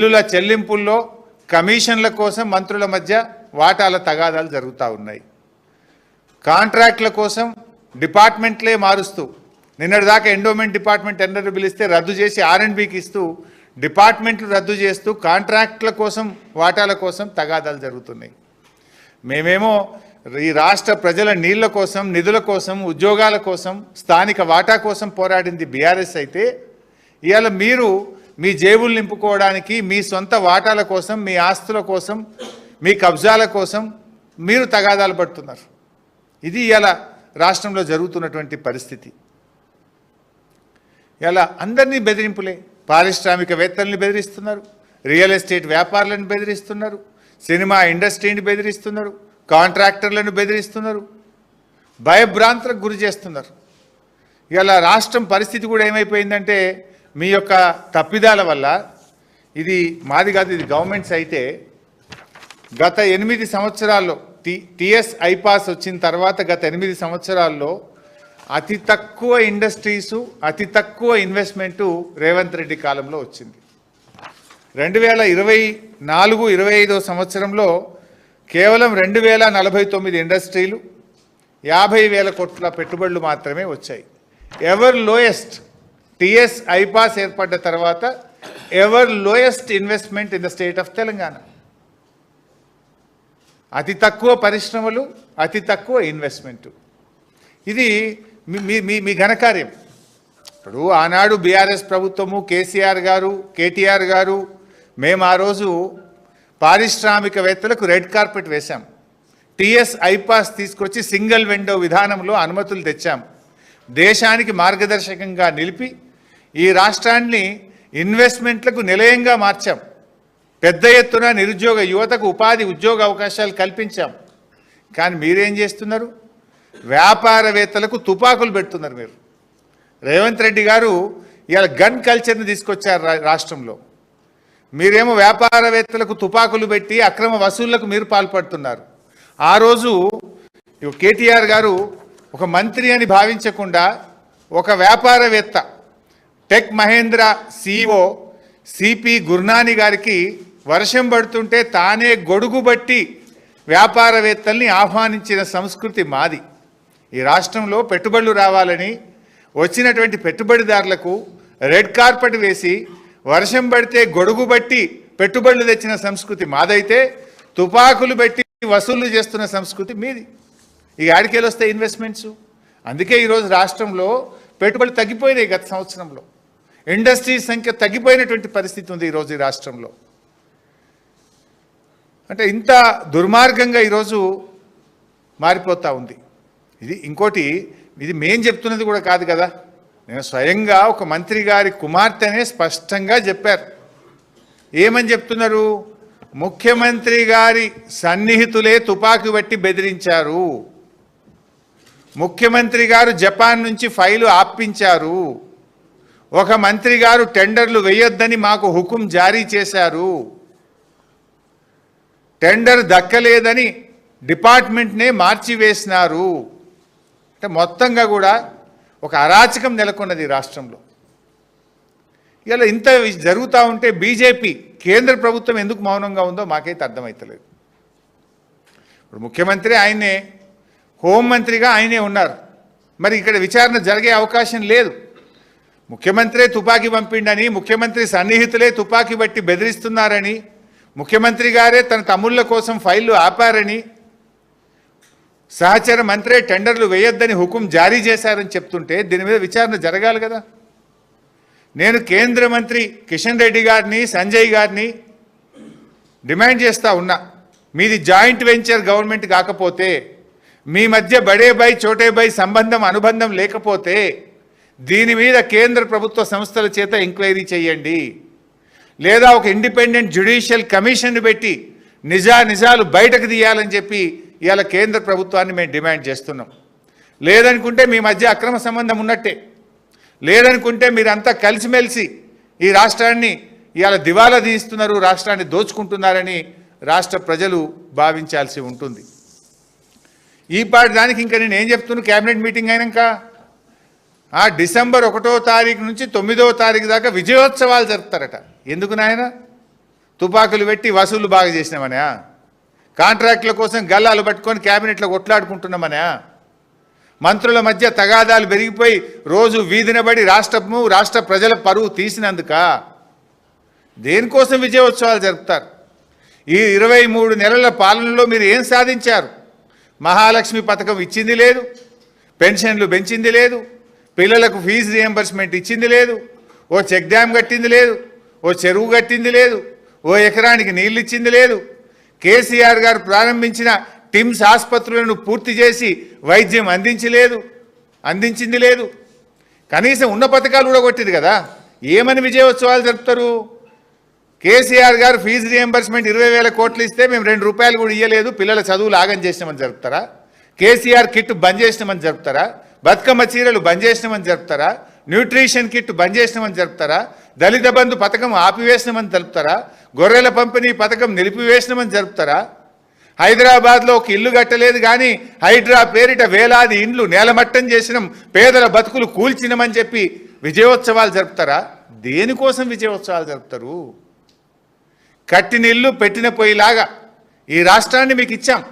బిల్లుల చెల్లింపుల్లో కమిషన్ల కోసం మంత్రుల మధ్య వాటాల తగాదాలు జరుగుతూ ఉన్నాయి. కాంట్రాక్ట్ల కోసం డిపార్ట్మెంట్లే మారుస్తూ నిన్నటిదాకా ఎండోమెంట్ డిపార్ట్మెంట్ టెండర్లు పిలిస్తే రద్దు చేసి R&Bకి ఇస్తూ డిపార్ట్మెంట్లు రద్దు చేస్తూ కాంట్రాక్ట్ల కోసం వాటాల కోసం తగాదాలు జరుగుతున్నాయి. మేమేమో ఈ రాష్ట్ర ప్రజల నీళ్ల కోసం, నిధుల కోసం, ఉద్యోగాల కోసం, స్థానిక వాటా కోసం పోరాడింది బీఆర్ఎస్ అయితే ఇవాళ మీరు మీ జేబులు నింపుకోవడానికి, మీ సొంత వాటాల కోసం, మీ ఆస్తుల కోసం, మీ కబ్జాల కోసం మీరు తగాదాలు పడుతున్నారు. ఇది ఇవాళ రాష్ట్రంలో జరుగుతున్నటువంటి పరిస్థితి. ఇలా అందరినీ బెదిరింపులే. పారిశ్రామికవేత్తల్ని బెదిరిస్తున్నారు, రియల్ ఎస్టేట్ వ్యాపారులను బెదిరిస్తున్నారు, సినిమా ఇండస్ట్రీని బెదిరిస్తున్నారు, కాంట్రాక్టర్లను బెదిరిస్తున్నారు, భయభ్రాంతులకు గురి చేస్తున్నారు. ఇలా రాష్ట్రం పరిస్థితి కూడా ఏమైపోయిందంటే మీ యొక్క తప్పిదాల వల్ల, ఇది మాది కాదు, ఇది గవర్నమెంట్స్ అయితే గత 8 సంవత్సరాల్లో టీఎస్ ఐపాస్ వచ్చిన తర్వాత గత 8 సంవత్సరాల్లో అతి తక్కువ ఇండస్ట్రీసు, అతి తక్కువ ఇన్వెస్ట్మెంటు రేవంత్ రెడ్డి కాలంలో వచ్చింది. 2024-25 సంవత్సరంలో కేవలం 2049 ఇండస్ట్రీలు, 50,000 కోట్ల పెట్టుబడులు మాత్రమే వచ్చాయి. ఎవర్ లోయెస్ట్ టీఎస్ ఐపాస్ ఏర్పడ్డ తర్వాత ever lowest investment in the state of Telangana. అతి తక్కువ పరిశ్రమలు, అతి తక్కువ ఇన్వెస్ట్మెంటు. ఇది మీ ఘనకార్యం. ఇప్పుడు ఆనాడు బీఆర్ఎస్ ప్రభుత్వము, కేసీఆర్ గారు, కేటీఆర్ గారు, మేము ఆ రోజు పారిశ్రామికవేత్తలకు రెడ్ కార్పెట్ వేశాం. టీఎస్ ఐపాస్ తీసుకొచ్చి సింగిల్ విండో విధానంలో అనుమతులు తెచ్చాం. దేశానికి మార్గదర్శకంగా నిలిపి ఈ రాష్ట్రాన్ని ఇన్వెస్ట్మెంట్లకు నిలయంగా మార్చాం. పెద్ద ఎత్తున నిరుద్యోగ యువతకు ఉపాధి, ఉద్యోగ అవకాశాలు కల్పించాం. కానీ మీరేం చేస్తున్నారు? వ్యాపారవేత్తలకు తుపాకులు పెడుతున్నారు. మీరు రేవంత్ రెడ్డి గారు ఇవాళ గన్ కల్చర్ని తీసుకొచ్చారు రాష్ట్రంలో. మీరేమో వ్యాపారవేత్తలకు తుపాకులు పెట్టి అక్రమ వసూళ్లకు మీరు పాల్పడుతున్నారు. ఆ రోజు కేటీఆర్ గారు ఒక మంత్రి అని భావించకుండా ఒక వ్యాపారవేత్త, tech Mahindra CEO CP Gurnani గారికి వర్షం పడుతుంటే తానే గొడుగు బట్టి వ్యాపారవేత్తల్ని ఆహ్వానించిన సంస్కృతి మాది. ఈ రాష్ట్రంలో పెట్టుబడులు రావాలని వచ్చినటువంటి పెట్టుబడిదారులకు రెడ్ కార్పెట్ వేసి వర్షం పడితే గొడుగు బట్టి పెట్టుబడులు తెచ్చిన సంస్కృతి మాదైతే, తుపాకులు పెట్టి వసూళ్లు చేస్తున్న సంస్కృతి మీది. ఈ ఆడికేలు వస్తాయి ఇన్వెస్ట్మెంట్స్. అందుకే ఈరోజు రాష్ట్రంలో పెట్టుబడులు తగ్గిపోయినాయి. గత సంవత్సరంలో ఇండస్ట్రీస్ సంఖ్య తగ్గిపోయినటువంటి పరిస్థితి ఉంది ఈరోజు ఈ రాష్ట్రంలో. అంటే ఇంత దుర్మార్గంగా ఈరోజు మారిపోతూ ఉంది. ఇది ఇంకోటి, ఇది మేం చెప్తున్నది కూడా కాదు కదా. నేను స్వయంగా ఒక మంత్రి గారి కుమార్తెనే స్పష్టంగా చెప్పారు. ఏమని చెప్తున్నారు? ముఖ్యమంత్రి గారి సన్నిహితులే తుపాకీ బట్టి బెదిరించారు, ముఖ్యమంత్రి గారు జపాన్ నుంచి ఫైలు ఆపించారు, ఒక మంత్రి గారు టెండర్లు వేయొద్దని మాకు హుకుం జారీ చేశారు, టెండర్ దక్కలేదని డిపార్ట్మెంట్నే మార్చివేసినారు. అంటే మొత్తంగా కూడా ఒక అరాచకం నెలకొన్నది రాష్ట్రంలో. ఇలా ఇంత జరుగుతూ ఉంటే బీజేపీ కేంద్ర ప్రభుత్వం ఎందుకు మౌనంగా ఉందో మాకైతే అర్థమవుతలేదు. ఇప్పుడు ముఖ్యమంత్రి ఆయనే, హోంమంత్రిగా ఆయనే ఉన్నారు. మరి ఇక్కడ విచారణ జరిగే అవకాశం లేదు. ముఖ్యమంత్రే తుపాకీ పంపిండని, ముఖ్యమంత్రి సన్నిహితులే తుపాకీ బట్టి బెదిరిస్తున్నారని, ముఖ్యమంత్రి గారే తన తమ్ముళ్ళ కోసం ఫైళ్లు ఆపారని, సహచర మంత్రే టెండర్లు వేయొద్దని హుకుం జారీ చేశారని చెప్తుంటే దీని మీద విచారణ జరగాలి కదా. నేను కేంద్ర మంత్రి కిషన్ రెడ్డి గారిని, సంజయ్ గారిని డిమాండ్ చేస్తూ ఉన్నా, మీది జాయింట్ వెంచర్ గవర్నమెంట్ కాకపోతే, మీ మధ్య బడే బై చోటే బై సంబంధం అనుబంధం లేకపోతే దీని మీద కేంద్ర ప్రభుత్వ సంస్థల చేత ఎంక్వైరీ చేయండి, లేదా ఒక ఇండిపెండెంట్ జ్యుడిషియల్ కమిషన్ పెట్టి నిజాలు బయటకు తీయాలని చెప్పి ఇవాళ కేంద్ర ప్రభుత్వాన్ని మేము డిమాండ్ చేస్తున్నాం. లేదనుకుంటే మీ మధ్య అక్రమ సంబంధం ఉన్నట్టే, లేదనుకుంటే మీరంతా కలిసిమెలిసి ఈ రాష్ట్రాన్ని ఇవాళ దివాలా తీస్తున్నారు, రాష్ట్రాన్ని దోచుకుంటున్నారని రాష్ట్ర ప్రజలు భావించాల్సి ఉంటుంది. ఈ పాటి దానికి ఇంకా నేను ఏం చెప్తున్నాను, క్యాబినెట్ మీటింగ్ అయినాక డిసెంబర్ 1వ తారీఖు నుంచి 9వ తారీఖు దాకా విజయోత్సవాలు జరుపుతారట. ఎందుకు నాయన? తుపాకులు పెట్టి వసూలు బాగా చేసినామనా? కాంట్రాక్టుల కోసం గల్లాలు పట్టుకొని క్యాబినెట్లో కొట్లాడుకుంటున్నామనా? మంత్రుల మధ్య తగాదాలు పెరిగిపోయి రోజు వీధినబడి రాష్ట్ర ప్రజల పరువు తీసినందుక? దేనికోసం విజయోత్సవాలు జరుపుతారు? ఈ 23 నెలల పాలనలో మీరు ఏం సాధించారు? మహాలక్ష్మి పథకం ఇచ్చింది లేదు, పెన్షన్లు పెంచింది లేదు, పిల్లలకు ఫీజు రియంబర్స్మెంట్ ఇచ్చింది లేదు, ఓ చెక్ డ్యామ్ కట్టింది లేదు, ఓ చెరువు కట్టింది లేదు, ఓ ఎకరానికి నీళ్ళు ఇచ్చింది లేదు. కేసీఆర్ గారు ప్రారంభించిన టిమ్స్ ఆసుపత్రులను పూర్తి చేసి వైద్యం అందించింది లేదు. కనీసం ఉన్న పథకాలు కూడా కొట్టింది కదా. ఏమని విజయోత్సవాలు జరుపుతారు? కేసీఆర్ గారు ఫీజు రియంబర్స్మెంట్ 20,000 కోట్లు ఇస్తే మేము 2 రూపాయలు కూడా ఇవ్వలేదు, పిల్లల చదువులు ఆగం చేసినామని జరుపుతారా? కేసీఆర్ కిట్ బంద్ చేసినామని జరుపుతారా? బతుకమ్మ చీరలు బంద్ చేసినామని జరుపుతారా? న్యూట్రిషన్ కిట్ బంద్ చేసినామని జరుపుతారా? దళిత బంధు పథకం ఆపివేసినామని జరుపుతారా? గొర్రెల పంపిణీ పథకం నిలిపివేసినామని జరుపుతారా? హైదరాబాద్లో ఒక ఇల్లు కట్టలేదు కానీ హైడ్రా పేరిట వేలాది ఇండ్లు నేలమట్టం చేసినాం, పేదల బతుకులు కూల్చినామని చెప్పి విజయోత్సవాలు జరుపుతారా? దేనికోసం విజయోత్సవాలు జరుపుతారు? కట్టిన ఇల్లు పెట్టిన పొయ్యిలాగా ఈ రాష్ట్రాన్ని మీకు ఇచ్చాం.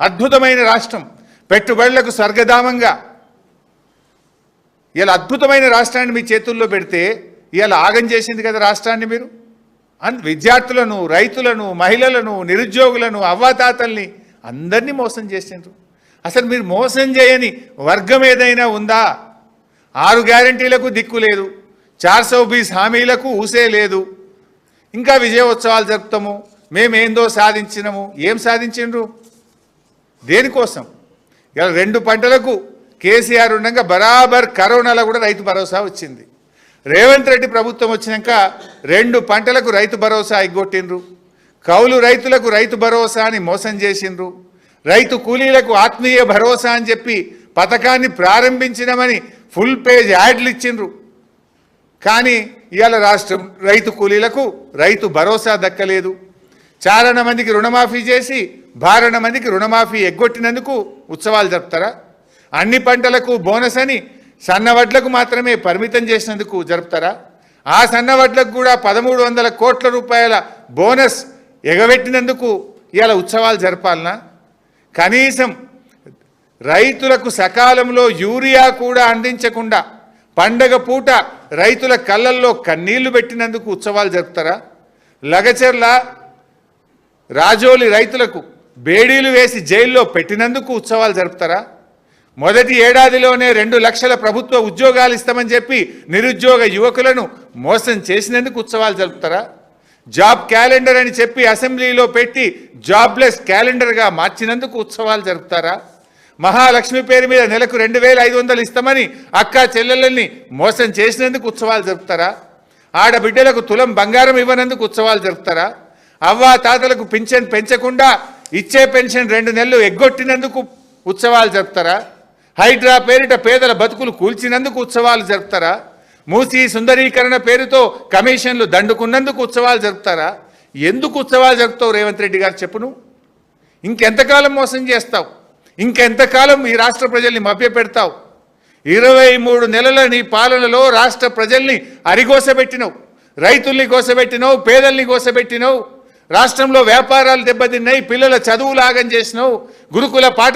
అద్భుతమైన రాష్ట్రం, పెట్టుబడులకు స్వర్గధామంగా. ఇలా అద్భుతమైన రాష్ట్రాన్ని మీ చేతుల్లో పెడితే ఇలా ఆగం చేసింది కదా రాష్ట్రాన్ని మీరు. విద్యార్థులను, రైతులను, మహిళలను, నిరుద్యోగులను, అవ్వాతాతల్ని అందరినీ మోసం చేసిండ్రు. అసలు మీరు మోసం చేయని వర్గం ఏదైనా ఉందా? 6 గ్యారంటీలకు దిక్కు లేదు, 420 హామీలకు ఊసే లేదు. ఇంకా విజయోత్సవాలు జరుపుతాము, మేమేందో సాధించినాము. ఏం సాధించిండ్రు? దేనికోసం? ఇలా 2 పంటలకు కేసీఆర్ ఉండగా బరాబర్ కరోనాలో కూడా రైతు భరోసా వచ్చింది. రేవంత్ రెడ్డి ప్రభుత్వం వచ్చినాక 2 పంటలకు రైతు భరోసా ఎగ్గొట్టిండ్రు. కౌలు రైతులకు రైతు భరోసా అని మోసం చేసిండ్రు. రైతు కూలీలకు ఆత్మీయ భరోసా అని చెప్పి పథకాన్ని ప్రారంభించినామని ఫుల్ పేజ్ యాడ్లు ఇచ్చిండ్రు. కానీ ఇవాళ రాష్ట్రం రైతు కూలీలకు రైతు భరోసా దక్కలేదు. చారణ మందికి రుణమాఫీ చేసి భారణ మందికి రుణమాఫీ ఎగ్గొట్టినందుకు ఉత్సవాలు జరుపుతారా? అన్ని పంటలకు బోనస్ అని సన్నవడ్లకు మాత్రమే పరిమితం చేసినందుకు జరుపుతారా? ఆ సన్నవడ్లకు కూడా 1300 కోట్ల రూపాయల బోనస్ ఎగబెట్టినందుకు ఇవాళ ఉత్సవాలు జరపాలనా? కనీసం రైతులకు సకాలంలో యూరియా కూడా అందించకుండా పండగ పూట రైతుల కళ్ళల్లో కన్నీళ్లు పెట్టినందుకు ఉత్సవాలు జరుపుతారా? లగచర్ల రాజోలి రైతులకు బేడీలు వేసి జైల్లో పెట్టినందుకు ఉత్సవాలు జరుపుతారా? మొదటి ఏడాదిలోనే 2 లక్షల ప్రభుత్వ ఉద్యోగాలు ఇస్తామని చెప్పి నిరుద్యోగ యువకులను మోసం చేసినందుకు ఉత్సవాలు జరుపుతారా? జాబ్ క్యాలెండర్ అని చెప్పి అసెంబ్లీలో పెట్టి జాబ్లెస్ క్యాలెండర్గా మార్చినందుకు ఉత్సవాలు జరుపుతారా? మహాలక్ష్మి పేరు మీద నెలకు 2,500 ఇస్తామని అక్క చెల్లెళ్ళని మోసం చేసినందుకు ఉత్సవాలు జరుపుతారా? ఆడబిడ్డలకు తులం బంగారం ఇవ్వనందుకు ఉత్సవాలు జరుపుతారా? అవ్వా తాతలకు పింఛన్ పెంచకుండా ఇచ్చే పెన్షన్ 2 నెలలు ఎగ్గొట్టినందుకు ఉత్సవాలు జరుపుతారా? హైడ్రా పేరిట పేదల బతుకులు కూల్చినందుకు ఉత్సవాలు జరుపుతారా? మూసీ సుందరీకరణ పేరుతో కమిషన్లు దండుకున్నందుకు ఉత్సవాలు జరుపుతారా? ఎందుకు ఉత్సవాలు జరుపుతావు రేవంత్ రెడ్డి గారు చెప్పును? ఇంకెంతకాలం మోసం చేస్తావు? ఇంకెంతకాలం ఈ రాష్ట్ర ప్రజల్ని మభ్యపెడతావు? 23 నెలల నీ పాలనలో రాష్ట్ర ప్రజల్ని అరిగోసబెట్టినవు, రైతుల్ని గోసబెట్టినవు, పేదల్ని గోసబెట్టినవు. రాష్ట్రంలో వ్యాపారాలు దెబ్బతిన్నాయి, పిల్లల చదువులాగం చేసినావు, గురుకుల పాఠశాల